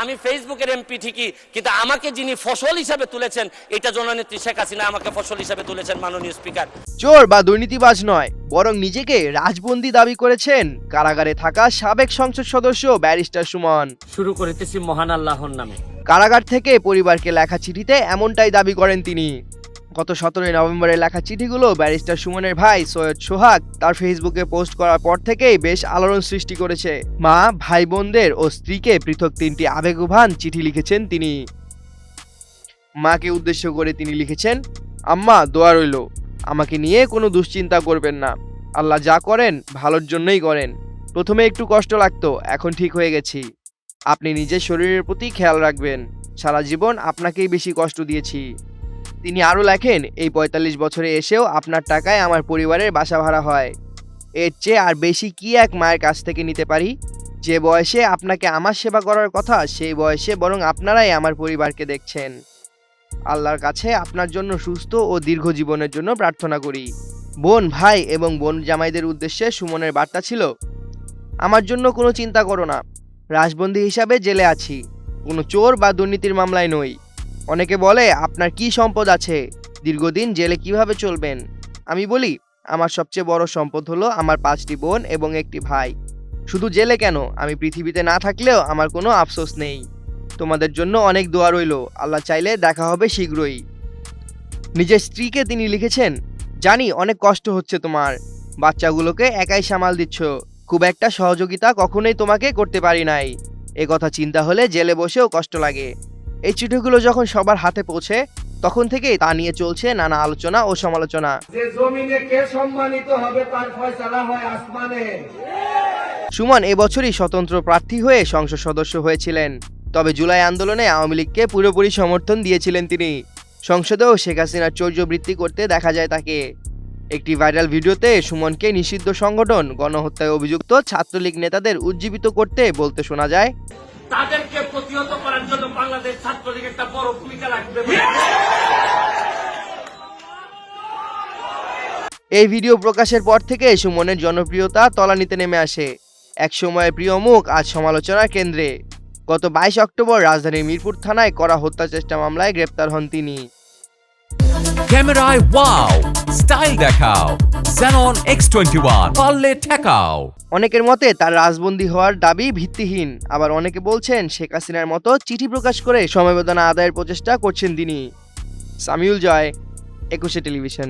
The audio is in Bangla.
আমি ফেসবুকের এমপি ঠিকই, কিন্তু আমাকে যিনি ফসল হিসাবে তুলেছেন, এটা জননেত্রী শেখ হাসিনা আমাকে ফসল হিসাবে তুলেছেন। মাননীয় স্পিকার, চোর বা দুর্নীতিবাজ নয়, বরং নিজেকে রাজবন্দী দাবি করেছেন কারাগারে থাকা সাবেক সংসদ সদস্য ব্যারিস্টার সুমন। শুরু করিতেছি মহান আল্লাহর নামে। কারাগার থেকে পরিবারকে লেখা চিঠিতে এমনটাই দাবি করেন তিনি। গত 17 নভেম্বরে লেখা চিঠিগুলো ব্যারিস্টার সুমনের ভাই সৈয়দ সোহাগ তার ফেসবুকে পোস্ট করার পর থেকেই বেশ আলোড়ন সৃষ্টি করেছে। মা, ভাই বোনদের ও স্ত্রীকে পৃথক 3টি আবেগভান চিঠি লিখেছেন তিনি। মাকে উদ্দেশ্য করে তিনি লিখেছেন, আম্মা দোয়া রইল, আমাকে নিয়ে কোনো দুশ্চিন্তা করবেন না, আল্লাহ যা করেন ভালোর জন্যই করেন। প্রথমে একটু কষ্ট লাগতো, এখন ঠিক হয়ে গেছি। আপনি নিজের শরীরের প্রতি খেয়াল রাখবেন, সারা জীবন আপনাকেই বেশি কষ্ট দিয়েছি। তিনি আরও লেখেন, এই 45 বছরে এসেও আপনার টাকায় আমার পরিবারের বাসা ভাড়া হয়। এর চেয়ে আর বেশি কি এক মায়ের কাছ থেকে নিতে পারি? যে বয়সে আপনাকে আমার সেবা করার কথা, সেই বয়সে বরং আপনারাই আমার পরিবারকে দেখছেন। আল্লাহর কাছে আপনার জন্য সুস্থ ও দীর্ঘ জীবনের জন্য প্রার্থনা করি। বোন, ভাই এবং বোন জামাইদের উদ্দেশ্যে সুমনের বার্তা ছিল, আমার জন্য কোনো চিন্তা করো না, রাজবন্দী হিসাবে জেলে আছি, কোনো চোর বা দুর্নীতির মামলায় নই। অনেকে বলে আপনার কি সম্পদ আছে, দীর্ঘদিন জেলে কিভাবে চলবেন? আমি বলি, আমার সবচেয়ে বড় সম্পদ হলো আমার 5টি বোন এবং একটি ভাই। শুধু জেলে কেন, আমি পৃথিবীতে না থাকলেও আমার কোনো আফসোস নেই। তোমাদের জন্য অনেক দোয়া রইল, আল্লাহ চাইলে দেখা হবে শীঘ্রই। নিজের স্ত্রীকে তিনি লিখেছেন, জানি অনেক কষ্ট হচ্ছে তোমার, বাচ্চাগুলোকে একাই সামাল দিচ্ছ, খুব একটা সহযোগিতা কখনোই তোমাকে করতে পারি নাই। এ কথা চিন্তা হলে জেলে বসেও কষ্ট লাগে। এই চিঠিগুলো যখন সবার হাতে পৌঁছে, তখন থেকেই তা নিয়ে চলছে নানা আলোচনা ও সমালোচনা। যে জমিনে কে সম্মানিত হবে তার ফয়সালা হয় আসমানে। সুমন এবছরই স্বতন্ত্র প্রার্থী হয়ে সংসদ সদস্য হয়েছিলেন। তবে জুলাই আন্দোলনে আওয়ামী লীগকে পুরোপুরি সমর্থন দিয়েছিলেন তিনি। সংসদেও শেখ হাসিনার চৌর্যবৃত্তি করতে দেখা যায় তাকে। একটি ভাইরাল ভিডিওতে সুমনকে নিষিদ্ধ সংগঠন গণহত্যায় অভিযুক্ত ছাত্রলীগ নেতাদের উজ্জীবিত করতে বলতে শোনা যায়, তাদেরকে প্রতিহত করার জন্য বাংলাদেশ ছাত্রলীগ একটা বড় ভূমিকা রাখবে। এই ভিডিও প্রকাশের পর থেকে সুমনের জনপ্রিয়তা তলানিতে নেমে আসে। এক সময়ের প্রিয় মুখ আজ সমালোচনার কেন্দ্রে। গত 22 অক্টোবর রাজধানীর মিরপুর থানায় করা হত্যা চেষ্টা মামলায় গ্রেপ্তার হন তিনি। ক্যামেরায় ওয়াও, স্টাইল দেখাও, Xenon X21 পারলে ঠেকাও। অনেকের মতে তার রাজবন্দী হওয়ার দাবি ভিত্তিহীন, আবার অনেকে বলছেন শেখ হাসিনার মতো চিঠি প্রকাশ করে সমবেদনা আদায়ের প্রচেষ্টা করছেন তিনি। সামিউল জয়, 21 টেলিভিশন।